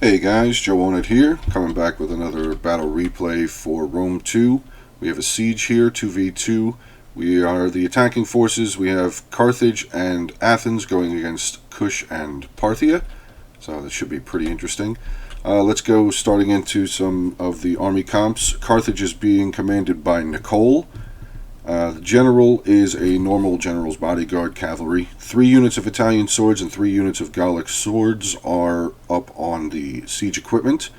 Hey guys, Joe Onit here, coming back with another battle replay for Rome 2. We have a siege here, 2v2. We are the attacking forces. We have Carthage and Athens going against Kush and Parthia. So this should be pretty interesting. Let's go starting into some of the army comps. Carthage is being commanded by Nicole. The general is a normal general's bodyguard cavalry. 3 units of Italian swords and 3 units of Gallic swords are up on the siege equipment.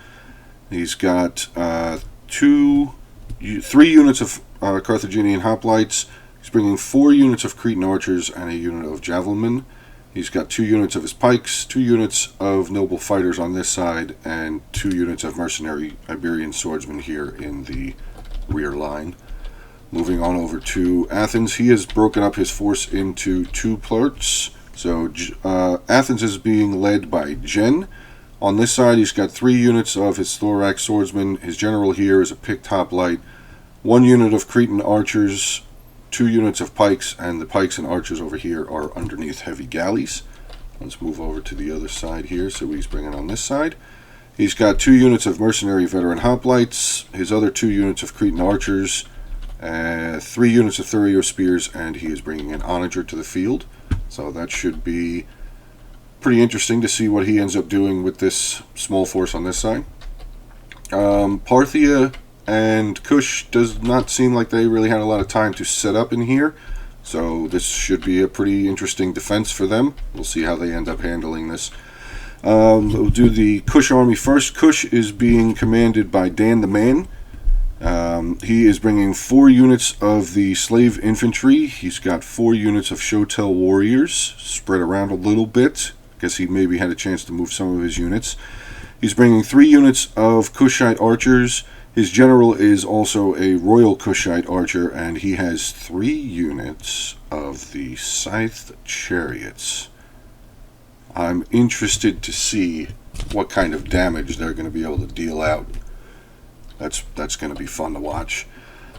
He's got 3 units of Carthaginian hoplites. He's bringing 4 units of Cretan archers and a unit of javelinmen. He's got 2 units of his pikes, 2 units of noble fighters on this side, and 2 units of mercenary Iberian swordsmen here in the rear line. Moving on over to Athens, he has broken up his force into 2 parts. So Athens is being led by Jen. On this side, he's got 3 units of his thorax swordsmen. His general here is a picked hoplite, 1 unit of Cretan archers, 2 units of pikes, and the pikes and archers over here are underneath heavy galleys. Let's move over to the other side here. So he's bringing on this side. He's got 2 units of mercenary veteran hoplites, his other 2 units of Cretan archers, 3 units of Thurio spears, and he is bringing an onager to the field. So that should be pretty interesting to see what he ends up doing with this small force on this side. Parthia and Kush does not seem like they really had a lot of time to set up in here, so this should be a pretty interesting defense for them. We'll see how they end up handling this. We'll do the Kush army first. Kush is being commanded by Dan the Man. He is bringing 4 units of the slave infantry. He's got 4 units of Shotel warriors spread around a little bit. I guess he maybe had a chance to move some of his units. He's bringing 3 units of Kushite archers. His general is also a royal Kushite archer, and he has 3 units of the scythed chariots. I'm interested to see what kind of damage they're going to be able to deal out. That's going to be fun to watch.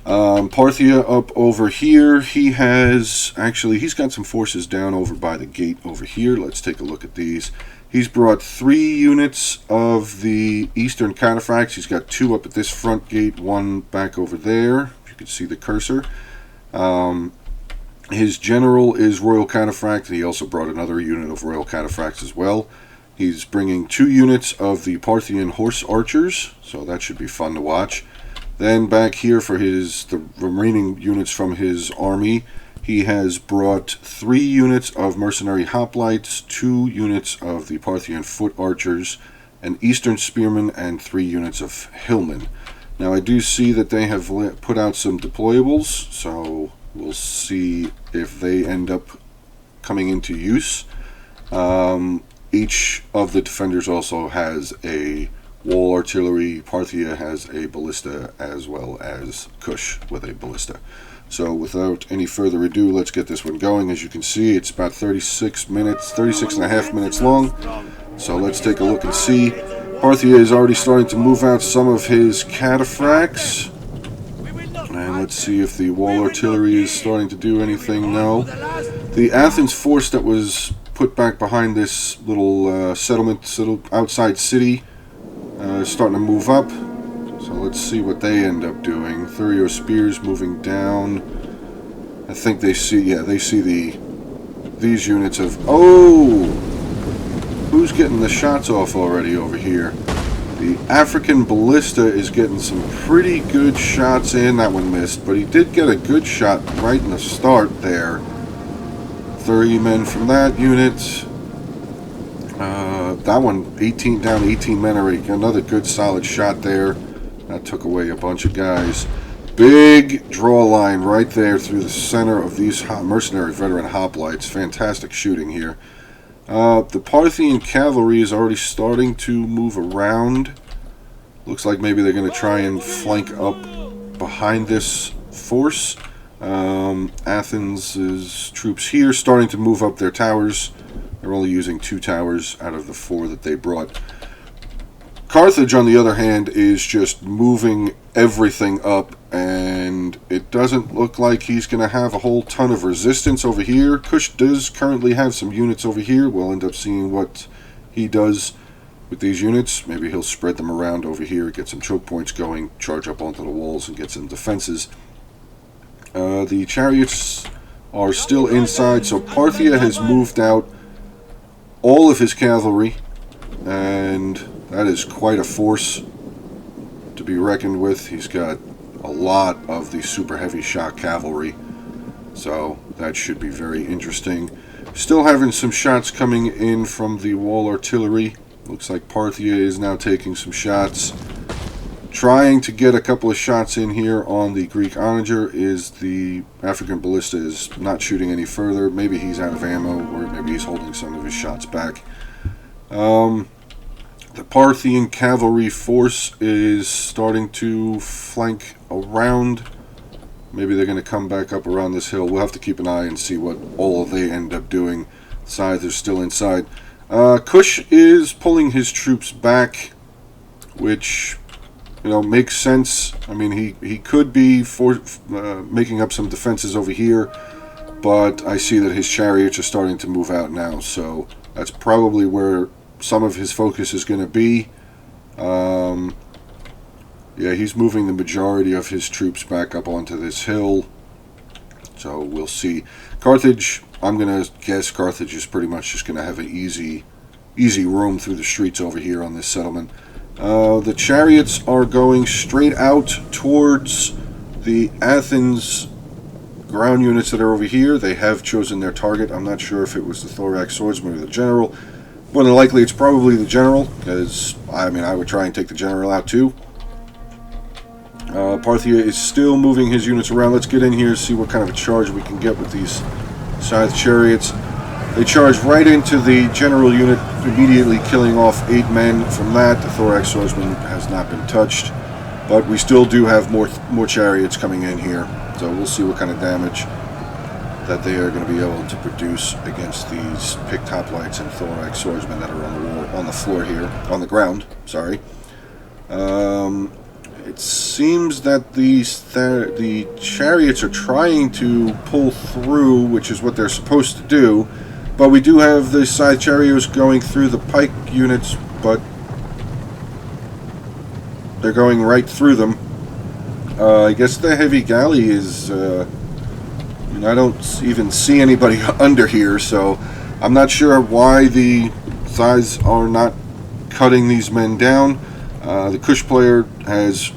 Parthia up over here. He's got some forces down over by the gate over here. Let's take a look at these. He's brought 3 units of the Eastern Cataphracts. He's got 2 up at this front gate, 1 back over there. You can see the cursor. His general is Royal Cataphract, and he also brought another unit of Royal Cataphracts as well. He's bringing 2 units of the Parthian horse archers, so that should be fun to watch. Then back here for the remaining units from his army, he has brought 3 units of mercenary hoplites, 2 units of the Parthian foot archers, an eastern spearman, and 3 units of hillmen. Now I do see that they have put out some deployables, so we'll see if they end up coming into use. Each of the defenders also has a wall artillery. Parthia has a ballista, as well as Kush with a ballista. So without any further ado, let's get this one going. As you can see, it's about 36 and a half minutes long. So let's take a look and see. Parthia is already starting to move out some of his cataphracts. And let's see if the wall artillery is starting to do anything. No. The Athens force that was put back behind this little outside city starting to move up. So let's see what they end up doing. Thurio spears moving down. I think they see these units of... Oh! Who's getting the shots off already over here? The African ballista is getting some pretty good shots in. That one missed, but he did get a good shot right in the start there. 30 men from that unit. That one, 18 down, 18 men are another good solid shot there. That took away a bunch of guys. Big draw line right there through the center of these mercenary veteran hoplites. Fantastic shooting here. The Parthian cavalry is already starting to move around. Looks like maybe they're going to try and flank up behind this force. Athens' troops here starting to move up their towers. They're only using 2 towers out of the 4 that they brought. Carthage, on the other hand, is just moving everything up, and it doesn't look like he's going to have a whole ton of resistance over here. Kush does currently have some units over here. We'll end up seeing what he does with these units. Maybe he'll spread them around over here, get some choke points going, charge up onto the walls, and get some defenses. The chariots are still inside, so Parthia has moved out all of his cavalry, and that is quite a force to be reckoned with. He's got a lot of the super heavy shock cavalry, so that should be very interesting. Still having some shots coming in from the wall artillery. Looks like Parthia is now taking some shots. Trying to get a couple of shots in here on the Greek onager. Is the African ballista is not shooting any further. Maybe he's out of ammo, or maybe he's holding some of his shots back. The Parthian cavalry force is starting to flank around. Maybe they're going to come back up around this hill. We'll have to keep an eye and see what all of they end up doing. Scythe is still inside. Kush is pulling his troops back, which, you know, makes sense. I mean, he could be making up some defenses over here, but I see that his chariots are starting to move out now, so that's probably where some of his focus is going to be. Yeah, he's moving the majority of his troops back up onto this hill, so we'll see. Carthage, I'm going to guess Carthage is pretty much just going to have an easy roam through the streets over here on this settlement. The chariots are going straight out towards the Athens ground units that are over here. They have chosen their target. I'm not sure if it was the thorax swordsman or the general. More than likely, it's probably the general, because, I mean, I would try and take the general out too. Parthia is still moving his units around. Let's get in here and see what kind of a charge we can get with these scythe chariots. They charge right into the general unit, immediately killing off 8 men from that. The thorax swordsman has not been touched, but we still do have more chariots coming in here, so we'll see what kind of damage that they are going to be able to produce against these picked hoplites and thorax swordsmen that are on the wall, on the floor here, on the ground. Sorry. It seems that the chariots are trying to pull through, which is what they're supposed to do. But we do have the scythe chariots going through the pike units, but they're going right through them. I guess the heavy galley is... I don't even see anybody under here, so I'm not sure why the scythes are not cutting these men down. The Kush player has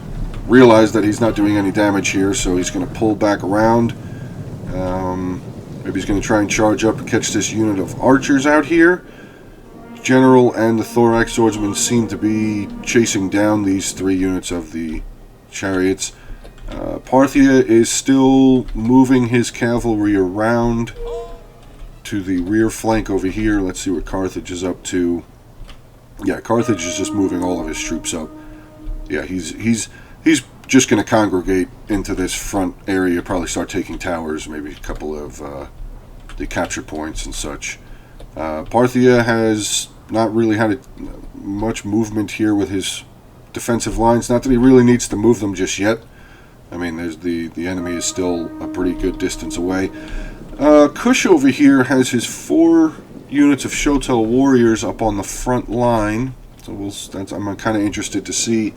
realized that he's not doing any damage here, so he's going to pull back around. Maybe he's going to try and charge up and catch this unit of archers out here. General and the thorax swordsman seem to be chasing down these 3 units of the chariots. Parthia is still moving his cavalry around to the rear flank over here. Let's see what Carthage is up to. Yeah, Carthage is just moving all of his troops up. Yeah, he's just going to congregate into this front area, probably start taking towers, maybe a couple of the capture points and such. Parthia has not really had much movement here with his defensive lines. Not that he really needs to move them just yet. I mean, there's the enemy is still a pretty good distance away. Kush over here has his 4 units of Shotel warriors up on the front line. So I'm kind of interested to see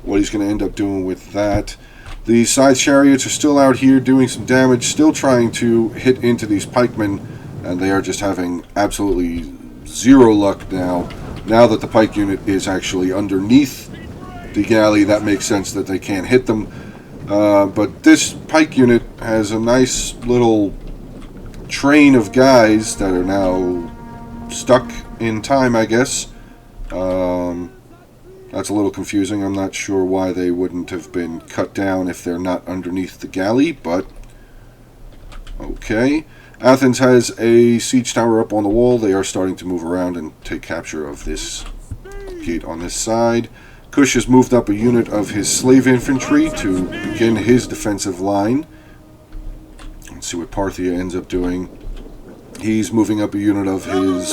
what he's going to end up doing with that. The scythe chariots are still out here doing some damage, still trying to hit into these pikemen, and they are just having absolutely 0 luck now. Now that the pike unit is actually underneath the galley, that makes sense that they can't hit them. But this pike unit has a nice little train of guys that are now stuck in time, I guess. That's a little confusing. I'm not sure why they wouldn't have been cut down if they're not underneath the galley, but okay. Athens has a siege tower up on the wall. They are starting to move around and take capture of this gate on this side. Kush has moved up a unit of his slave infantry to begin his defensive line. Let's see what Parthia ends up doing. He's moving up a unit of his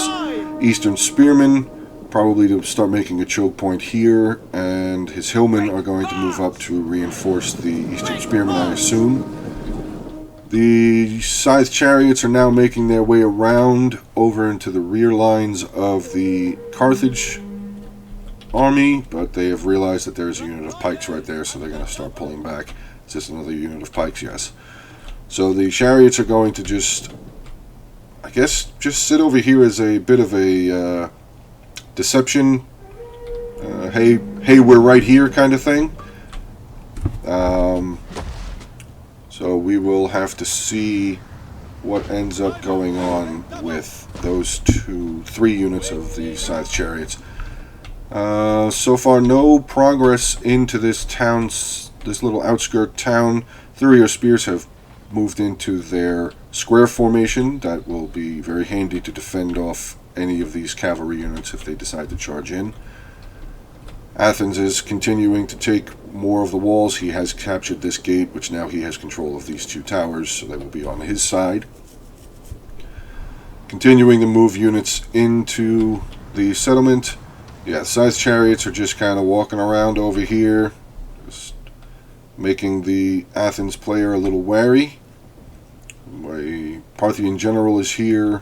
eastern spearmen, probably to start making a choke point here, and his hillmen are going to move up to reinforce the eastern spearmen, I assume. The scythe chariots are now making their way around over into the rear lines of the Carthage army, but they have realized that there's a unit of pikes right there, so they're going to start pulling back. Is this another unit of pikes? Yes. So the chariots are going to just, I guess, just sit over here as a bit of a deception. Hey, we're right here kind of thing. So we will have to see what ends up going on with those 3 units of the Scythe chariots. So far, no progress into this little outskirt town. 3 spears have moved into their square formation. That will be very handy to defend off any of these cavalry units if they decide to charge in. Athens is continuing to take more of the walls. He has captured this gate, which now he has control of these 2 towers, so they will be on his side. Continuing to move units into the settlement. Yeah, Scythe chariots are just kind of walking around over here, just making the Athens player a little wary. My Parthian general is here.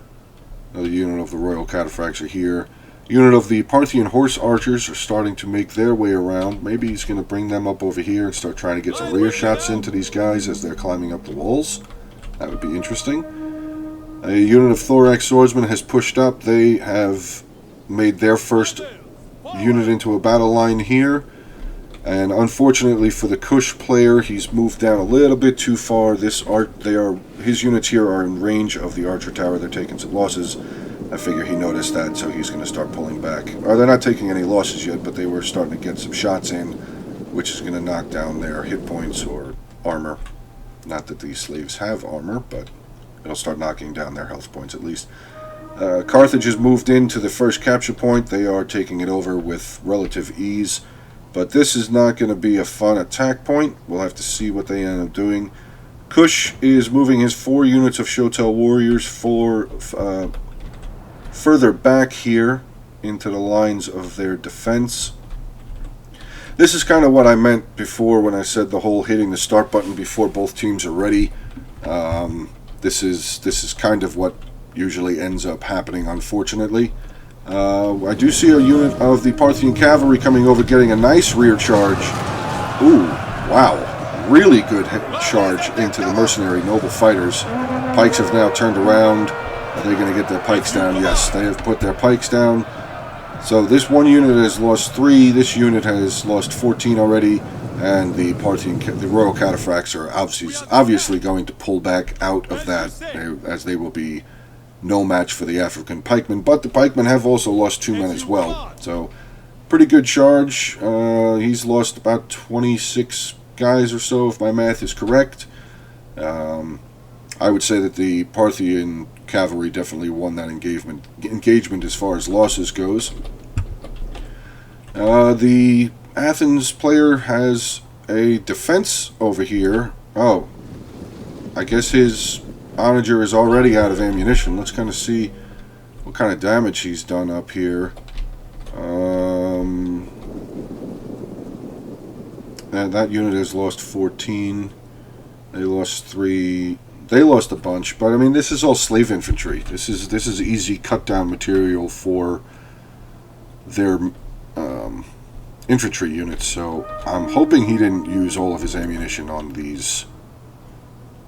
Another unit of the royal cataphracts are here. Unit of the Parthian horse archers are starting to make their way around. Maybe he's going to bring them up over here and start trying to get some rear shots into these guys as they're climbing up the walls. That would be interesting. A unit of thorax swordsmen has pushed up. They have made their first unit into a battle line here. And unfortunately for the Kush player, he's moved down a little bit too far. His units here are in range of the archer tower. They're taking some losses. I figure he noticed that, so he's going to start pulling back. Or they're not taking any losses yet, but they were starting to get some shots in, which is going to knock down their hit points or armor. Not that these slaves have armor, but it'll start knocking down their health points at least. Carthage has moved into the first capture point. They are taking it over with relative ease, but this is not going to be a fun attack point. We'll have to see what they end up doing. Kush is moving his 4 units of Shotel warriors further back here into the lines of their defense. This is kind of what I meant before when I said the whole hitting the start button before both teams are ready. This is kind of what usually ends up happening, unfortunately. I do see a unit of the Parthian cavalry coming over, getting a nice rear charge. Ooh, wow. Really good charge into the mercenary noble fighters. Pikes have now turned around. Are they going to get their pikes down? Yes, they have put their pikes down. So this one unit has lost 3. This unit has lost 14 already. And the royal cataphracts are obviously going to pull back out of that, as they will be no match for the African pikemen. But the pikemen have also lost 2 men as well. So pretty good charge. He's lost about 26 guys or so, if my math is correct. I would say that the Parthian cavalry definitely won that engagement as far as losses goes. The Athens player has a defense over here. Oh, I guess his onager is already out of ammunition. Let's kind of see what kind of damage he's done up here. That unit has lost 14. They lost 3. They lost a bunch, but I mean, this is all slave infantry. This is easy cut down material for their infantry units. So I'm hoping he didn't use all of his ammunition on these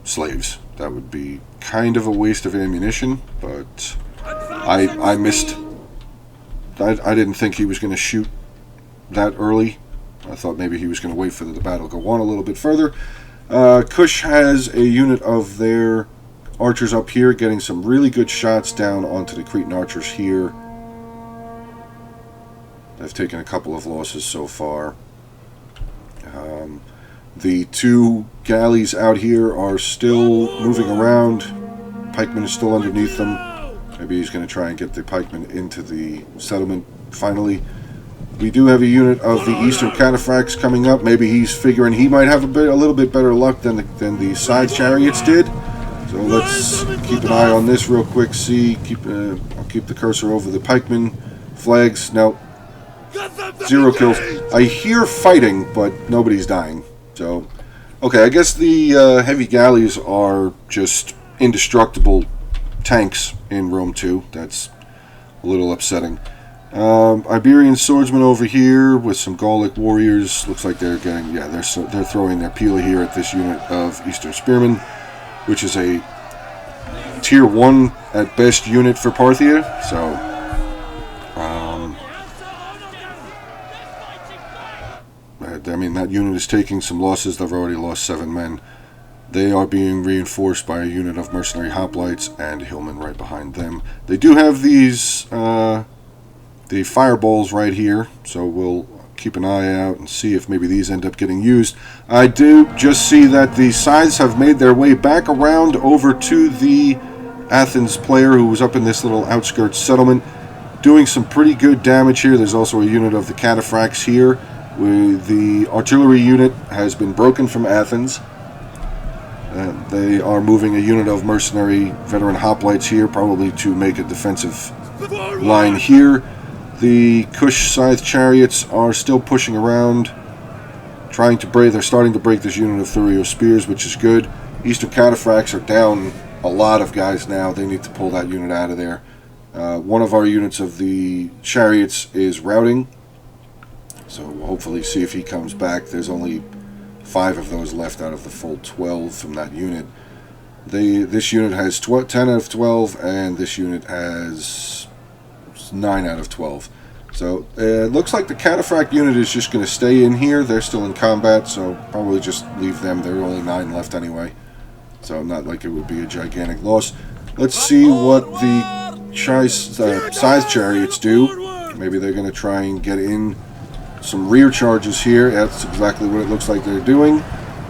slaves. That would be kind of a waste of ammunition, but I missed. I didn't think he was going to shoot that early. I thought maybe he was going to wait for the battle to go on a little bit further. Kush has a unit of their archers up here, getting some really good shots down onto the Cretan archers here. They've taken a couple of losses so far. The 2 galleys out here are still moving around. Pikemen is still underneath them. Maybe he's going to try and get the pikemen into the settlement finally. We do have a unit of the Eastern Cataphracts coming up. Maybe he's figuring he might have a little bit better luck than the Scythe chariots did. So let's keep an eye on this real quick. I'll keep the cursor over the pikemen. Flags. No. 0 kills. I hear fighting, but nobody's dying. So, okay, I guess the heavy galleys are just indestructible tanks in Rome 2. That's a little upsetting. Iberian swordsmen over here with some Gallic warriors. Looks like they're getting, yeah, they're throwing their pila here at this unit of Eastern Spearmen, which is a tier 1 at best unit for Parthia. So, I mean, that unit is taking some losses. They've already lost 7 men. They are being reinforced by a unit of mercenary hoplites and hillmen right behind them. They do have these the fireballs right here, so we'll keep an eye out and see if maybe these end up getting used. I do just see that the scythes have made their way back around over to the Athens player who was up in this little outskirts settlement, doing some pretty good damage here. There's also a unit of the cataphracts here. The artillery unit has been broken from Athens. They are moving a unit of mercenary veteran hoplites here, probably to make a defensive line here. The Kush scythe chariots are still pushing around, trying to break. They're starting to break this unit of Thurio spears, which is good. Eastern cataphracts are down a lot of guys now. They need to pull that unit out of there. One of our units of the chariots is routing, so we'll hopefully see if he comes back. There's only 5 of those left out of the full 12 from that unit. This unit has 10 out of 12, and this unit has 9 out of 12. So it looks like the cataphract unit is just going to stay in here. They're still in combat, so probably just leave them. There are only 9 left anyway, so not like it would be a gigantic loss. Let's see what the scythe chariots do. Maybe they're going to try and get in some rear charges here. That's exactly what it looks like they're doing.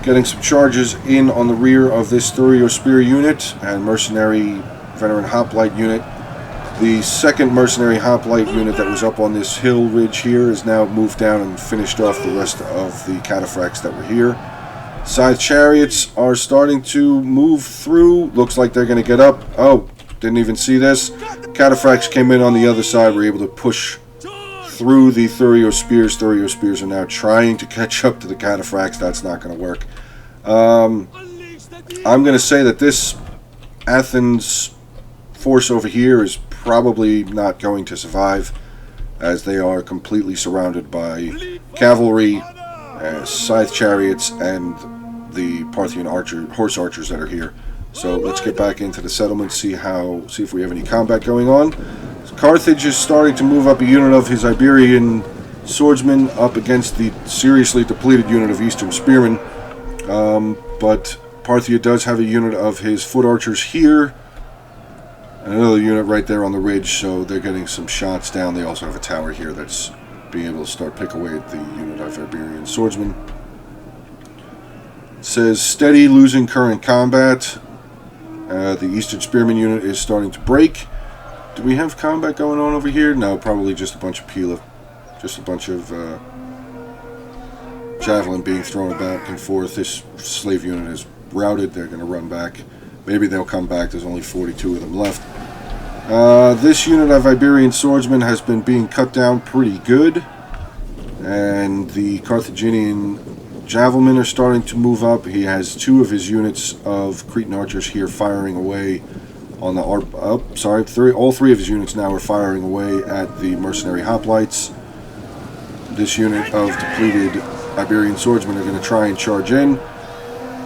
Getting some charges in on the rear of this Thurio spear unit and mercenary veteran hoplite unit. The second mercenary hoplite unit that was up on this hill ridge here is now moved down and finished off the rest of the cataphracts that were here. Scythe chariots are starting to move through. Looks like they're going to get up. Oh, didn't even see this. Cataphracts came in on the other side, were able to push through the Thurio spears. Thurio spears are now trying to catch up to the cataphracts. That's not going to work. I'm going to say that this Athens force over here is probably not going to survive, as they are completely surrounded by cavalry, scythe chariots, and the Parthian horse archers that are here. So let's get back into the settlement, see if we have any combat going on. Carthage is starting to move up a unit of his Iberian swordsmen up against the seriously depleted unit of Eastern Spearmen. But Parthia does have a unit of his foot archers here, and another unit right there on the ridge, so they're getting some shots down. They also have a tower here that's being able to pick away at the unit of Iberian swordsmen. It says steady, losing current combat. The Eastern Spearman unit is starting to break. Do we have combat going on over here? No, probably just a bunch of pila. Just a bunch of javelin being thrown back and forth. This slave unit is routed. They're going to run back. Maybe they'll come back. There's only 42 of them left. This unit of Iberian swordsmen has been being cut down pretty good. And the Carthaginian javelin are starting to move up. He has 2 of his units of Cretan archers here firing away on the all 3 of his units now are firing away at the mercenary hoplites. This unit of depleted Iberian swordsmen are going to try and charge in.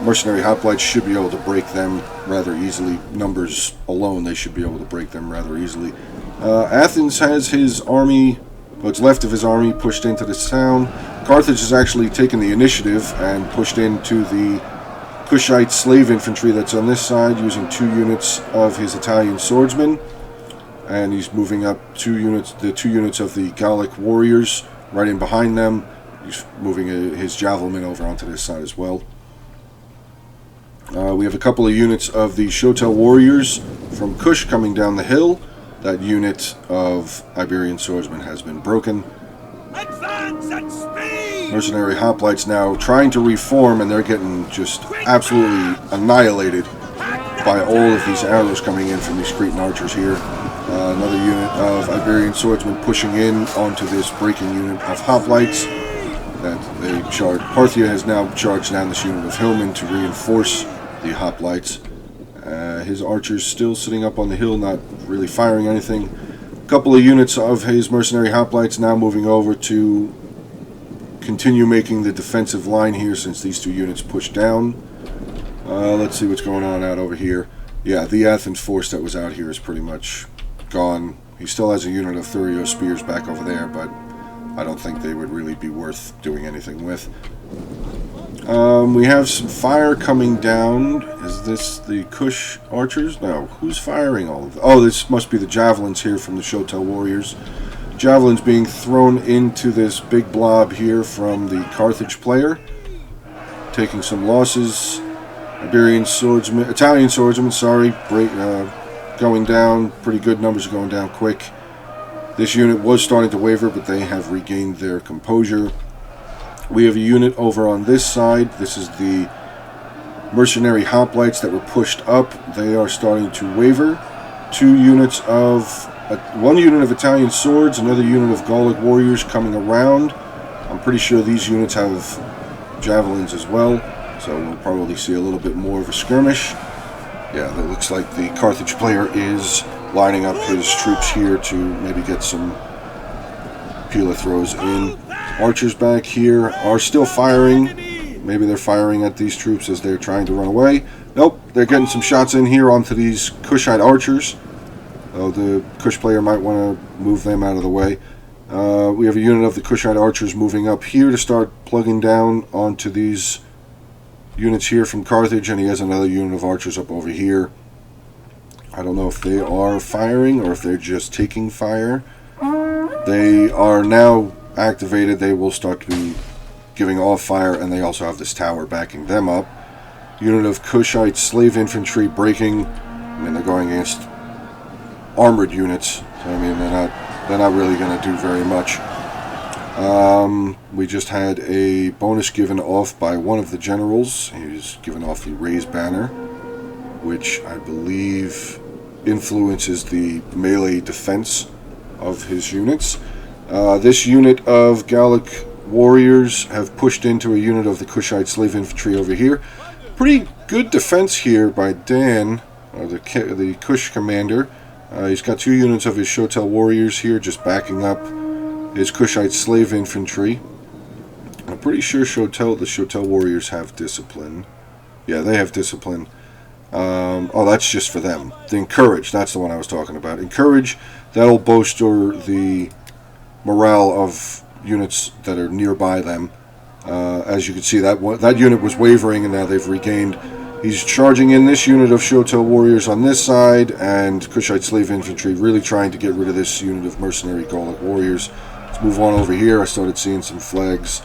Mercenary hoplites should be able to break them rather easily. Numbers alone, they should be able to break them rather easily. Athens has his army, what's left of his army, pushed into this town. Carthage has actually taken the initiative and pushed into the Kushite slave infantry that's on this side, using 2 units of his Italian swordsmen, and he's moving up the 2 units of the Gallic warriors right in behind them. He's moving his javelin over onto this side as well. We have a couple of units of the Shotel warriors from Kush coming down the hill. That unit of Iberian swordsmen has been broken. Advance at speed! Mercenary hoplites now trying to reform, and they're getting just absolutely annihilated by all of these arrows coming in from these Cretan archers here. Another unit of Iberian swordsmen pushing in onto this breaking unit of hoplites that they charged. Parthia has now charged down this unit of hillmen to reinforce the hoplites. His archers still sitting up on the hill, not really firing anything. couple of units of his mercenary hoplites now moving over to continue making the defensive line here since these two units pushed down. Let's see what's going on out over here. Yeah, the Athens force that was out here is pretty much gone. He still has a unit of Thurio spears back over there, but I don't think they would really be worth doing anything with. We have some fire coming down. Is this the Kush archers? No. Who's firing all of them? Oh, this must be the javelins here from the Shotel warriors. Javelins being thrown into this big blob here from the Carthage player. Taking some losses. Iberian swordsmen, Italian swordsmen, sorry, going down. Pretty good numbers are going down quick. This unit was starting to waver, but they have regained their composure. We have a unit over on this side. This is the mercenary hoplites that were pushed up. They are starting to waver. One unit of Italian swords, another unit of Gallic warriors coming around. I'm pretty sure these units have javelins as well, so we'll probably see a little bit more of a skirmish. Yeah, that looks like the Carthage player is lining up his troops here to maybe get some Pila throws in. Archers back here are still firing. Maybe they're firing at these troops as they're trying to run away. Nope, they're getting some shots in here onto these Kushite archers. The Kush player might want to move them out of the way. We have a unit of the Kushite archers moving up here to start plugging down onto these units here from Carthage, and he has another unit of archers up over here. I don't know if they are firing or if they're just taking fire. They are now activated. They will start to be giving off fire, and they also have this tower backing them up. Unit of Kushite slave infantry breaking. I mean, they're going against armored units, so I mean they're not really going to do very much. We just had a bonus given off by one of the generals. He's given off the raised banner, which I believe influences the melee defense of his units. This unit of Gallic warriors have pushed into a unit of the Kushite slave infantry over here. Pretty good defense here by Dan, the Kush commander. He's got two units of his Shotel warriors here just backing up his Kushite slave infantry. I'm pretty sure the Shotel warriors have discipline. Yeah, they have discipline. Oh, that's just for them. The Encourage, that's the one I was talking about. Encourage, that'll bolster the morale of units that are nearby them. As you can see, that unit was wavering, and now they've regained. He's charging in this unit of Shotel warriors on this side, and Kushite slave infantry really trying to get rid of this unit of mercenary Gallic warriors. Let's move on over here. I started seeing some flags.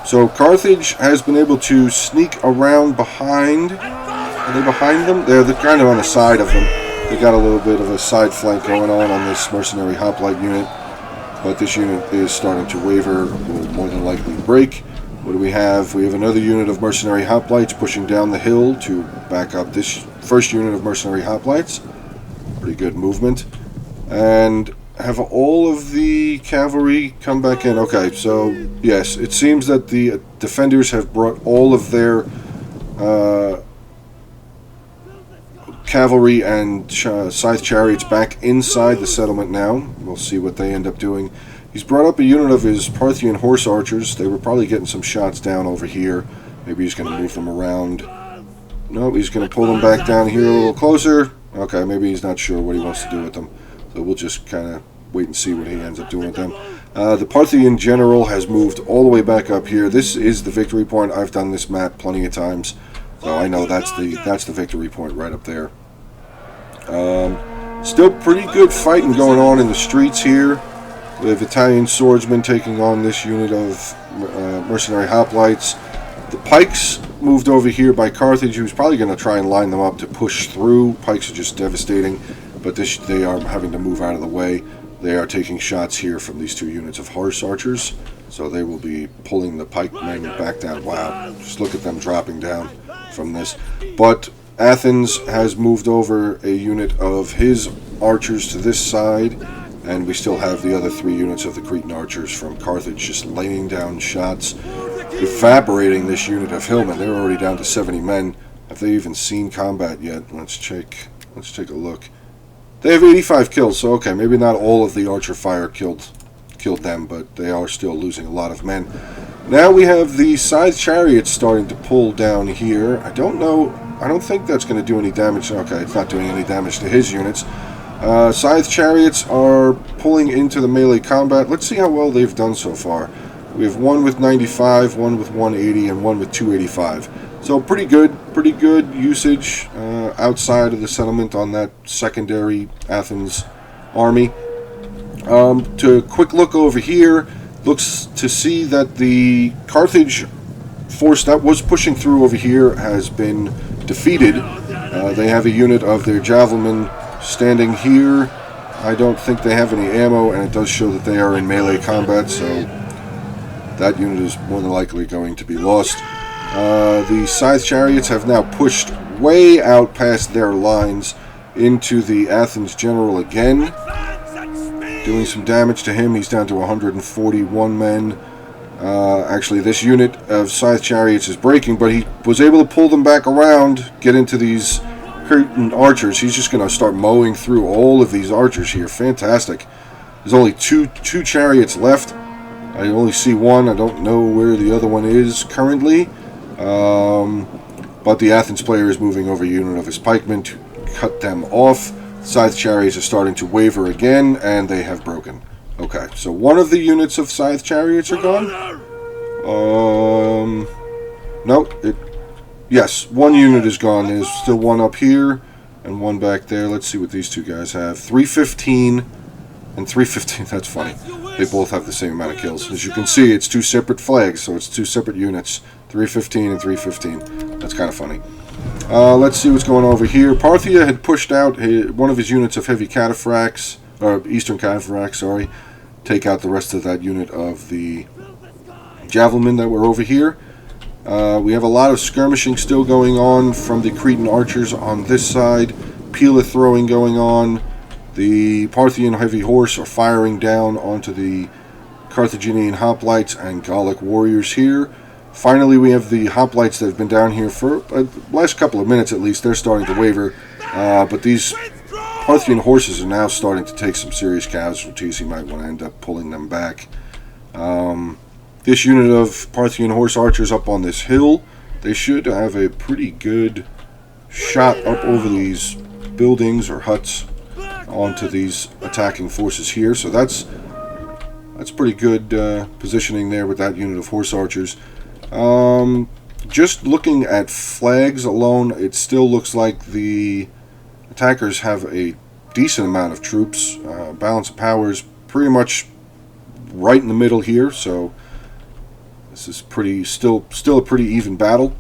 So Carthage has been able to sneak around behind. Are they behind them? They're kind of on the side of them. They got a little bit of a side flank going on this mercenary hoplite unit, but this unit is starting to waver. Will more than likely break. What do we have? We have another unit of mercenary hoplites pushing down the hill to back up this first unit of mercenary hoplites. Pretty good movement. And have all of the cavalry come back in? Okay, so yes, it seems that the defenders have brought all of their cavalry and scythe chariots back inside the settlement now. We'll see what they end up doing. He's brought up a unit of his Parthian horse archers. They were probably getting some shots down over here. Maybe he's going to move them around. No, he's going to pull them back down here a little closer. Okay, maybe he's not sure what he wants to do with them. So we'll just kind of wait and see what he ends up doing with them. The Parthian general has moved all the way back up here. This is the victory point. I've done this map plenty of times, so I know that's the victory point right up there. Still pretty good fighting going on in the streets here. We have Italian swordsmen taking on this unit of mercenary hoplites. The pikes moved over here by Carthage. He was probably going to try and line them up to push through. Pikes are just devastating, but they are having to move out of the way. They are taking shots here from these two units of horse archers, so they will be pulling the pikemen back down. Wow, just look at them dropping down from this. But Athens has moved over a unit of his archers to this side, and we still have the other three units of the Cretan archers from Carthage just laying down shots, evaporating this unit of hillmen. They're already down to 70 men. Have they even seen combat yet? Let's take a look. They have 85 kills, so okay, maybe not all of the archer fire killed them, but they are still losing a lot of men. Now we have the scythe chariots starting to pull down here. I don't know. I don't think that's going to do any damage. Okay, it's not doing any damage to his units. Scythe chariots are pulling into the melee combat. Let's see how well they've done so far. We have one with 95, one with 180, and one with 285. So pretty good usage outside of the settlement on that secondary Athens army. To a quick look over here, looks to see that the Carthage force that was pushing through over here has been defeated. They have a unit of their javelin standing here. I don't think they have any ammo, and it does show that they are in melee combat, so that unit is more than likely going to be lost. The scythe chariots have now pushed way out past their lines into the Athens general again, doing some damage to him. He's down to 141 men. Actually, this unit of scythe chariots is breaking, but he was able to pull them back around, get into these Cretan archers. He's just going to start mowing through all of these archers here. Fantastic. There's only two chariots left. I only see one. I don't know where the other one is currently. But the Athens player is moving over a unit of his pikemen to cut them off. Scythe chariots are starting to waver again, and they have broken. Okay, so one of the units of scythe chariots are gone. No, yes, one unit is gone. There's still one up here and one back there. Let's see what these two guys have. 315 and 315. That's funny. They both have the same amount of kills. As you can see, it's two separate flags, so it's two separate units. 315 and 315. That's kind of funny. Let's see what's going on over here. Parthia had pushed out one of his units of heavy cataphracts, or eastern cataphracts, sorry. Take out the rest of that unit of the javelin that were over here. We have a lot of skirmishing still going on from the Cretan archers on this side. Pila throwing going on. The Parthian heavy horse are firing down onto the Carthaginian hoplites and Gallic warriors here. Finally, we have the hoplites that have been down here for the last couple of minutes at least. They're starting to waver, but these Parthian horses are now starting to take some serious casualties. You might want to end up pulling them back. This unit of Parthian horse archers up on this hill, they should have a pretty good shot up over these buildings or huts onto these attacking forces here. So that's pretty good positioning there with that unit of horse archers. Just looking at flags alone, it still looks like the attackers have a decent amount of troops. Balance of power is pretty much right in the middle here, so this is still a pretty even battle.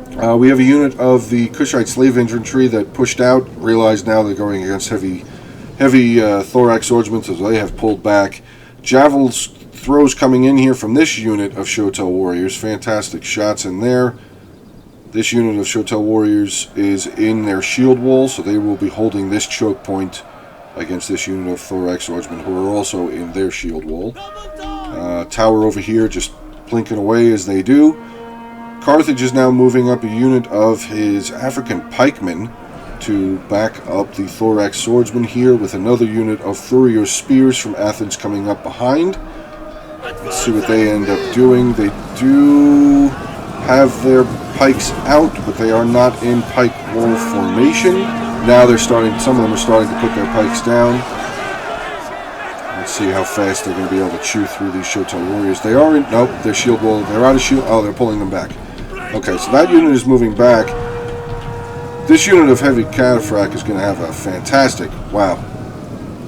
We have a unit of the Kushite slave infantry that pushed out, realized now they're going against heavy thorax swordsmen, so they have pulled back. Javel's throws coming in here from this unit of Shotel warriors. Fantastic shots in there. This unit of Shotel warriors is in their shield wall, so they will be holding this choke point against this unit of thorax swordsmen who are also in their shield wall. Tower over here just blinking away as they do. Carthage is now moving up a unit of his African pikemen to back up the thorax swordsman here, with another unit of Thurios spears from Athens coming up behind. Let's see what they end up doing. They do have their pikes out, but they are not in pike wall formation. Now some of them are starting to put their pikes down. Let's see how fast they're going to be able to chew through these Shotel warriors. They are in, nope, their shield wall, they're out of shield, oh, they're pulling them back. Okay, so that unit is moving back. This unit of heavy cataphract is going to have a fantastic, wow,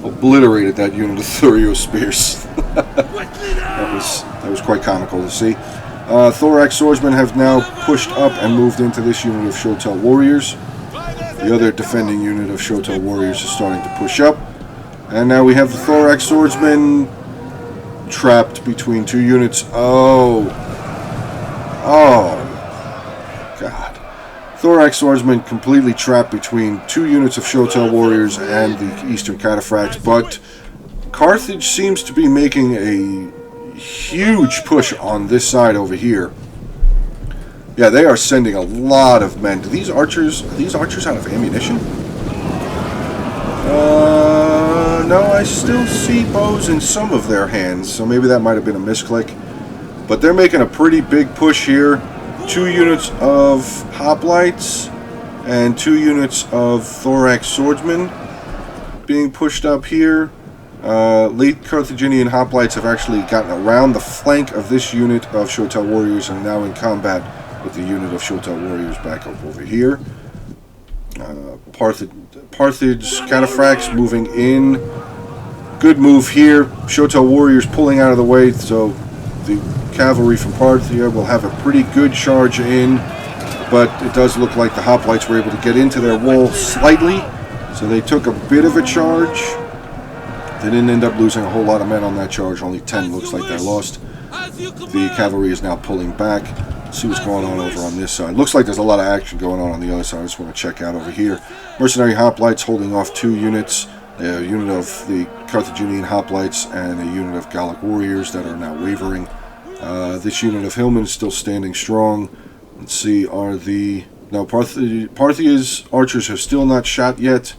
obliterated that unit of Thurios spears. that was quite comical to see. Thorax swordsmen have now pushed up and moved into this unit of Shotel warriors. The other defending unit of Shotel warriors is starting to push up. And now we have the thorax swordsmen trapped between two units. Oh, God. Thorax swordsmen completely trapped between two units of Shotel warriors and the eastern cataphracts, but Carthage seems to be making a huge push on this side over here. Yeah, they are sending a lot of men. Are these archers out of ammunition? No, I still see bows in some of their hands, so maybe that might have been a misclick. But they're making a pretty big push here. 2 units of hoplites and 2 units of thorax swordsmen being pushed up here. Late Carthaginian hoplites have actually gotten around the flank of this unit of Shotel warriors and are now in combat with the unit of Shotel warriors back up over here. Carthage cataphracts moving in. Good move here. Shotel warriors pulling out of the way, so the cavalry from Parthia will have a pretty good charge in, but it does look like the hoplites were able to get into their wall slightly, so they took a bit of a charge. They didn't end up losing a whole lot of men on that charge. Only 10 looks like they lost. The cavalry is now pulling back. Let's see what's going on over on this side. Looks like there's a lot of action going on the other side. I just want to check out over here. Mercenary hoplites holding off 2 units. A unit of the Carthaginian hoplites and a unit of Gallic warriors that are now wavering. This unit of hillmen is still standing strong. Let's see, Parthia's archers have still not shot yet.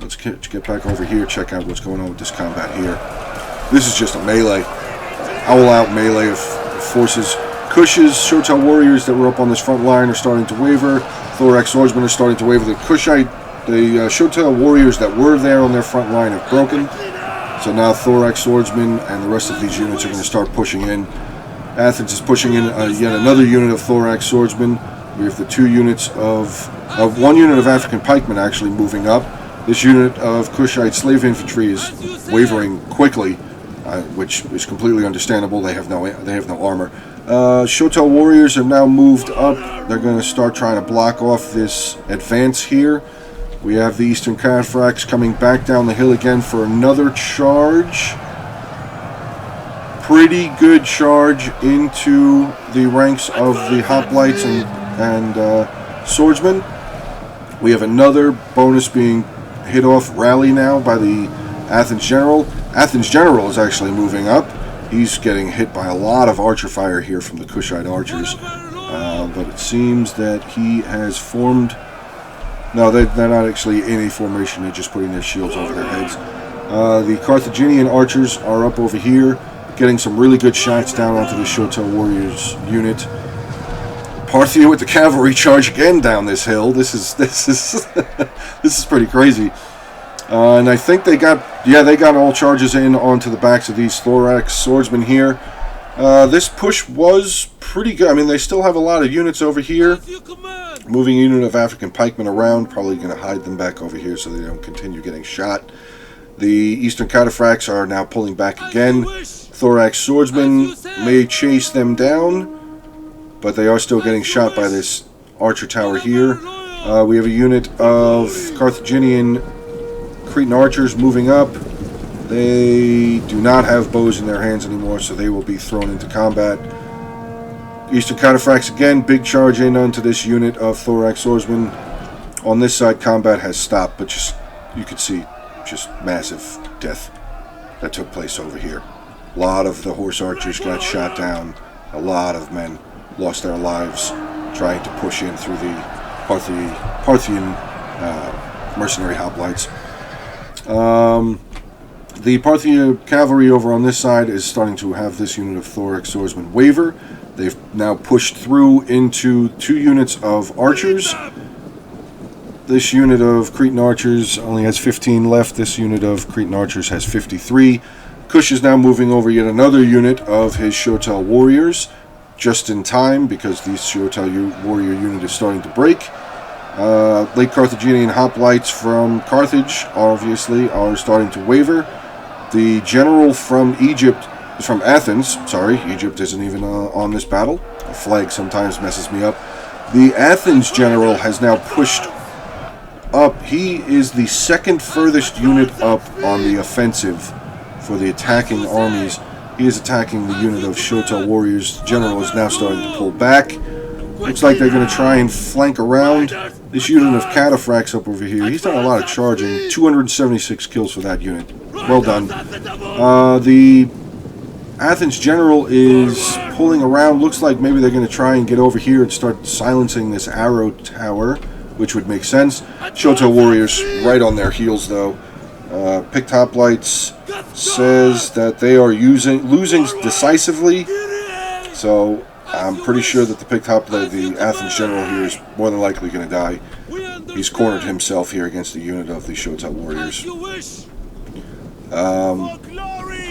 Let's get back over here, check out what's going on with this combat here. This is just a melee. All-out melee of forces. Kush's Shotel warriors that were up on this front line are starting to waver. Thorax swordsmen are starting to waver. The Shotel warriors that were there on their front line have broken. So now Thorax swordsmen and the rest of these units are going to start pushing in. Athens is pushing in yet another unit of Thorax swordsmen. We have the 2 units of 1 unit of African pikemen actually moving up. This unit of Kushite slave infantry is wavering quickly, which is completely understandable. They have no armor. Shotel warriors have now moved up. They're going to start trying to block off this advance here. We have the Eastern Cataphracts coming back down the hill again for another charge. Pretty good charge into the ranks of the hoplites and swordsmen. We have another bonus being hit off rally now by the Athens General. Athens General is actually moving up. He's getting hit by a lot of archer fire here from the Kushite archers. But it seems that he has formed... No, they're not actually in a formation. They're just putting their shields over their heads. The Carthaginian archers are up over here, getting some really good shots down onto the Shotel warriors unit. Parthia with the cavalry charge again down this hill. This is this is pretty crazy. And I think they got all charges in onto the backs of these thorax swordsmen here. This push was pretty good. I mean, they still have a lot of units over here. Moving a unit of African pikemen around, probably going to hide them back over here so they don't continue getting shot. The Eastern Cataphracts are now pulling back again. Thorax swordsmen may chase them down, but they are still getting shot by this archer tower here. We have a unit of Carthaginian Cretan archers moving up. They do not have bows in their hands anymore, so they will be thrown into combat. Eastern Cataphracts again, big charge in onto this unit of Thorax swordsmen. On this side, combat has stopped, but you could see just massive death that took place over here. A lot of the horse archers got shot down. A lot of men lost their lives trying to push in through the Parthian mercenary hoplites. The Parthia cavalry over on this side is starting to have this unit of Thorax swordsmen waver. They've now pushed through into 2 units of archers. This unit of Cretan archers only has 15 left. This unit of Cretan archers has 53. Kush is now moving over yet another unit of his Shotel warriors, just in time because the Shotel warrior unit is starting to break. Late Carthaginian hoplites from Carthage obviously are starting to waver. The general from Athens, Egypt isn't even on this battle. A flag sometimes messes me up. The Athens general has now pushed up. He is the second furthest unit up on the offensive for the attacking armies. He is attacking the unit of Shotel warriors. The general is now starting to pull back. Looks like they're going to try and flank around this unit of cataphracts up over here. He's done a lot of charging. 276 kills for that unit. Well done. The Athens general is pulling around. Looks like maybe they're going to try and get over here and start silencing this arrow tower, which would make sense. Shotel warriors right on their heels, though. Picked Hoplites says that they are losing decisively. So I'm pretty sure that the Picked Hoplite, the Athens General here, is more than likely going to die. He's cornered himself here against the unit of the Shotel Warriors.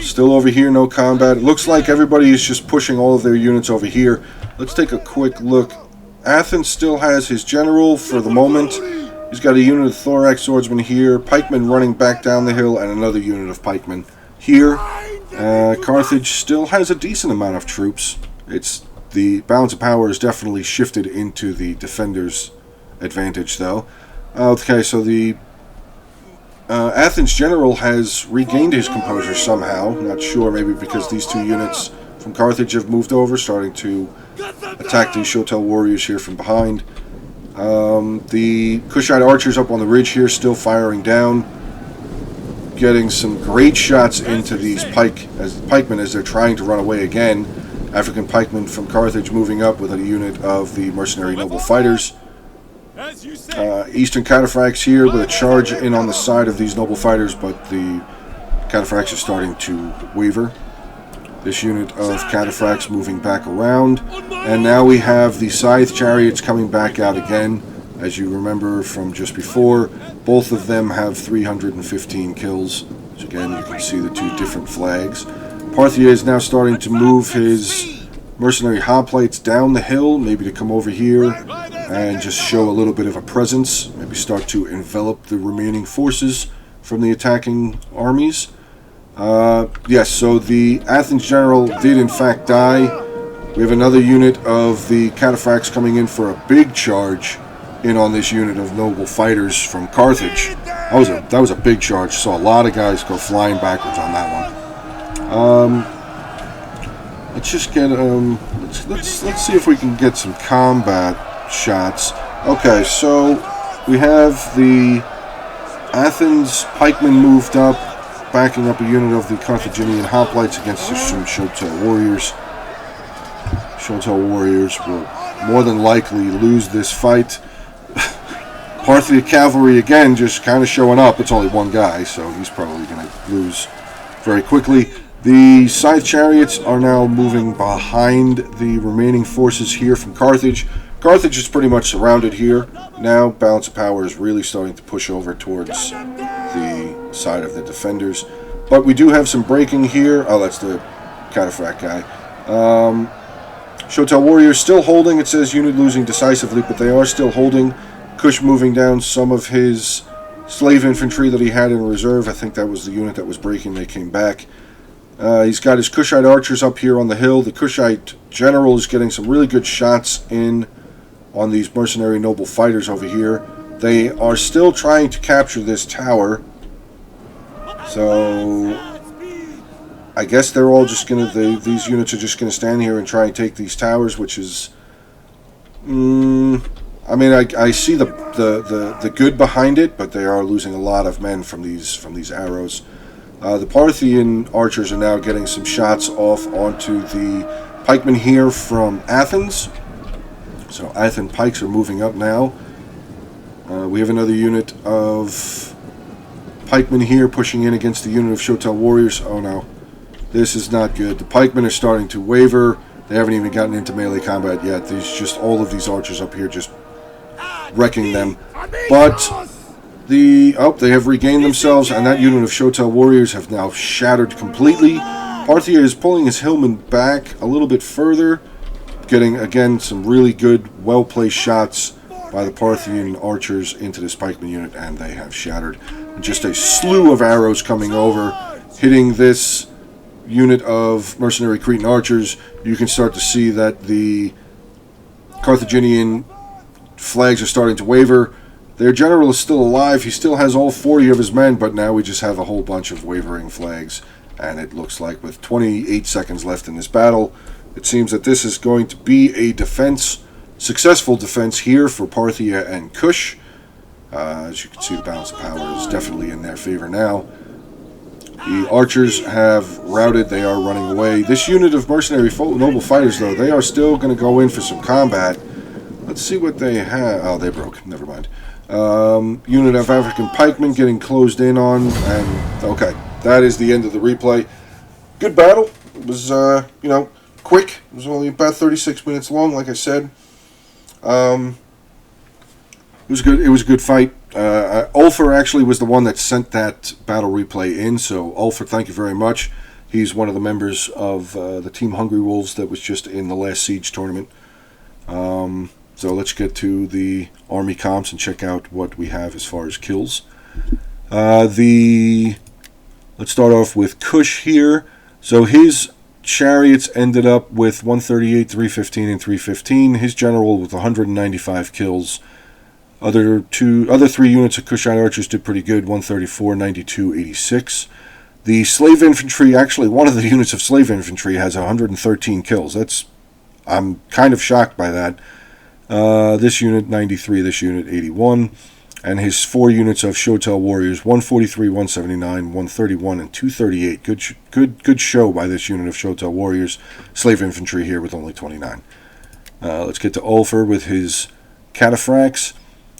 Still over here, no combat. It looks like everybody is just pushing all of their units over here. Let's take a quick look. Athens still has his general for the moment. He's got a unit of thorax swordsmen here, pikemen running back down the hill, and another unit of pikemen here. Carthage still has a decent amount of troops. The balance of power is definitely shifted into the defenders' advantage, though. Okay, so the Athens General has regained his composure somehow. Not sure, maybe because these two units from Carthage have moved over, starting to attack the Shotel Warriors here from behind. The Kushite archers up on the ridge here still firing down, getting some great shots into these pikemen as they're trying to run away again. African pikemen from Carthage moving up with a unit of the mercenary noble fighters. Eastern cataphracts here with a charge in on the side of these noble fighters, but the cataphracts are starting to waver. This unit of cataphracts moving back around, and now we have the scythe chariots coming back out again. As you remember from just before, both of them have 315 kills. So again, you can see the two different flags. Parthia is now starting to move his mercenary hoplites down the hill, maybe to come over here and just show a little bit of a presence, maybe start to envelop the remaining forces from the attacking armies. Yes, so the Athens General did in fact die. We have another unit of the cataphracts coming in for a big charge in on this unit of noble fighters from Carthage. That was a big charge. Saw a lot of guys go flying backwards on that one. Let's just get let's see if we can get some combat shots. Okay, so we have the Athens pikemen moved up, backing up a unit of the Carthaginian hoplites against some Shotel Warriors. Shotel Warriors will more than likely lose this fight. Parthia cavalry again just kind of showing up. It's only one guy, so he's probably going to lose very quickly. The scythe chariots are now moving behind the remaining forces here from Carthage. Carthage is pretty much surrounded here. Now balance of power is really starting to push over towards the side of the defenders. But we do have some breaking here. Oh, that's the cataphract guy. Shotel Warriors still holding. It says unit losing decisively, but they are still holding. Kush moving down some of his slave infantry that he had in reserve. I think that was the unit that was breaking. They came back. He's got his Kushite archers up here on the hill. The Kushite general is getting some really good shots in on these mercenary noble fighters over here. They are still trying to capture this tower. So I guess they're all just going to, these units are just going to stand here and try and take these towers, which is, I mean, I see the good behind it, but they are losing a lot of men from these arrows. The Parthian archers are now getting some shots off onto the pikemen here from Athens. So Athens pikes are moving up now. We have another unit of pikemen here pushing in against the unit of Shotel Warriors. Oh no, this is not good. The pikemen are starting to waver. They haven't even gotten into melee combat yet. There's just all of these archers up here just wrecking them. But they have regained themselves, and that unit of Shotel Warriors have now shattered completely. Parthia is pulling his hillmen back a little bit further, getting again some really good, well-placed shots by the Parthian archers into this pikeman unit, and they have shattered. Just a slew of arrows coming over, hitting this unit of mercenary Cretan archers. You can start to see that the Carthaginian flags are starting to waver. Their general is still alive. He still has all 40 of his men, but now we just have a whole bunch of wavering flags. And it looks like with 28 seconds left in this battle, it seems that this is going to be a defense, successful defense here for Parthia and Kush. As you can see, the balance of power is definitely in their favor now. The archers have routed. They are running away. This unit of mercenary noble fighters, though, they are still going to go in for some combat. Let's see what they have. Oh, they broke. Never mind. Unit of African pikemen getting closed in on, and okay, that is the end of the replay. Good battle. It was, quick. It was only about 36 minutes long, like I said. It was good. It was a good fight. Ulfer actually was the one that sent that battle replay in, so Ulfer, thank you very much. He's one of the members of the Team Hungry Wolves that was just in the last Siege tournament. So let's get to the army comps and check out what we have as far as kills. Let's start off with Kush here. So his chariots ended up with 138, 315, and 315. His general with 195 kills. Other three units of Kushite archers did pretty good, 134, 92, 86. The slave infantry, actually one of the units of slave infantry has 113 kills. I'm kind of shocked by that. This unit 93, this unit 81. And his 4 units of Shotel warriors, 143, 179, 131, and 238. Good show by this unit of Shotel warriors. Slave infantry here with only 29. Let's get to Ulfer with his cataphracts.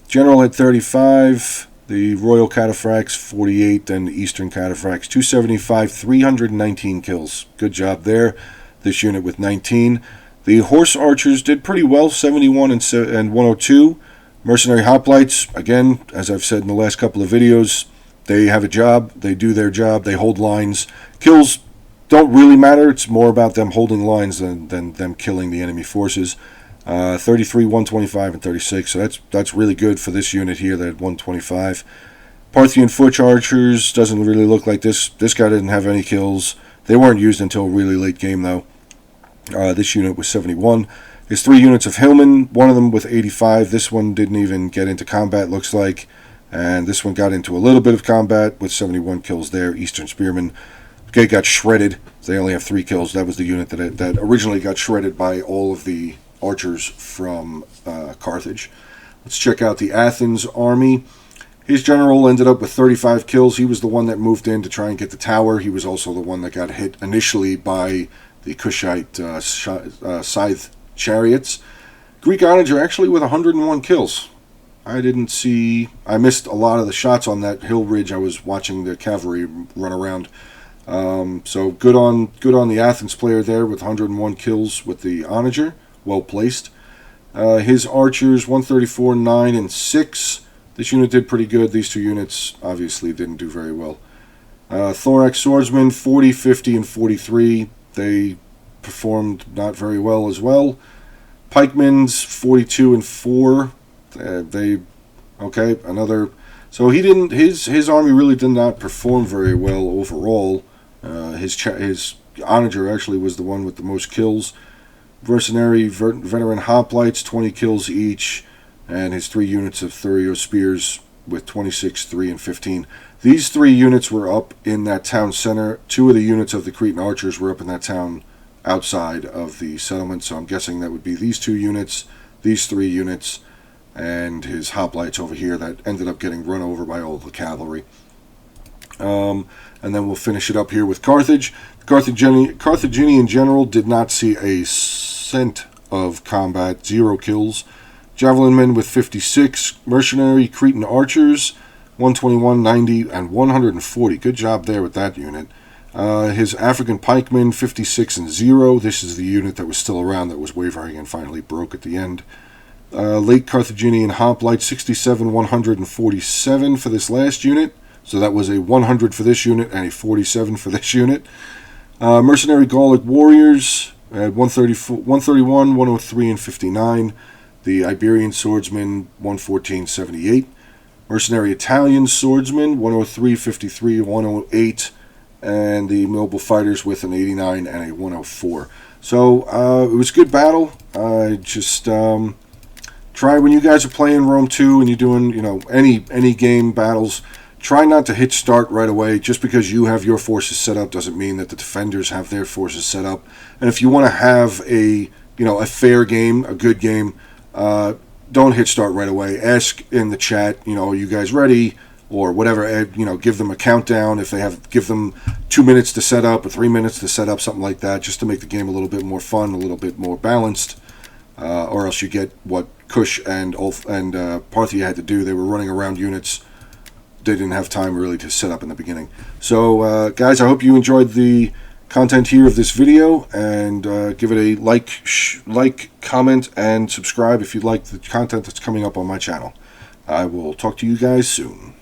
General had 35. The Royal Cataphracts 48, and the Eastern Cataphracts 275, 319 kills. Good job there. This unit with 19. The Horse Archers did pretty well, 71 and 102. Mercenary Hoplites, again, as I've said in the last couple of videos, they have a job, they do their job, they hold lines. Kills don't really matter, it's more about them holding lines than them killing the enemy forces. 33, 125, and 36, so that's really good for this unit here, that 125. Parthian Foot Archers doesn't really look like this. This guy didn't have any kills. They weren't used until really late game, though. This unit was 71. His 3 units of Hillmen, one of them with 85. This one didn't even get into combat, looks like. And this one got into a little bit of combat with 71 kills there. Eastern Spearmen. Okay, got shredded. They only have 3 kills. That was the unit that originally got shredded by all of the archers from Carthage. Let's check out the Athens army. His general ended up with 35 kills. He was the one that moved in to try and get the tower. He was also the one that got hit initially by the Kushite scythe chariots. Greek onager actually with 101 kills. I missed a lot of the shots on that hill ridge. I was watching the cavalry run around. So good on the Athens player there with 101 kills with the onager. Well placed. His archers 134, 9, and 6. This unit did pretty good. These 2 units obviously didn't do very well. Thorax swordsmen 40, 50, and 43. They performed not very well as well. Pikemen's 42 and 4. So he didn't. His army really did not perform very well overall. His onager actually was the one with the most kills. Mercenary veteran hoplites 20 kills each, and his 3 units of Thurio spears with 26, 3, and 15. These 3 units were up in that town center. 2 of the units of the Cretan archers were up in that town outside of the settlement, so I'm guessing that would be these 2 units, these 3 units, and his hoplites over here that ended up getting run over by all the cavalry. And then we'll finish it up here with Carthage. The Carthaginian general did not see a cent of combat, 0 kills. Javelin men with 56. Mercenary Cretan archers 121, 90, and 140. Good job there with that unit. His African pikemen 56 and 0. This is the unit that was still around that was wavering and finally broke at the end. Late Carthaginian hoplite 67, 147 for this last unit. So that was a 100 for this unit and a 47 for this unit. Mercenary Gallic warriors at 131, 103, and 59. The Iberian swordsmen 114, 78. Mercenary Italian swordsmen 103, 53, 108. And the mobile fighters with an 89 and a 104. So it was a good battle. Just try, when you guys are playing Rome 2 and you're doing any game battles, try not to hit start right away. Just because you have your forces set up doesn't mean that the defenders have their forces set up. And if you want to have a fair game, a good game, don't hit start right away. Ask in the chat, are you guys ready? Or whatever, give them a countdown. If they give them 2 minutes to set up or 3 minutes to set up, something like that, just to make the game a little bit more fun, a little bit more balanced. Or else you get what Kush and Parthia had to do. They were running around units. They didn't have time really to set up in the beginning. So, guys, I hope you enjoyed the content here of this video, and give it a like, comment, and subscribe if you like the content that's coming up on my channel. I will talk to you guys soon.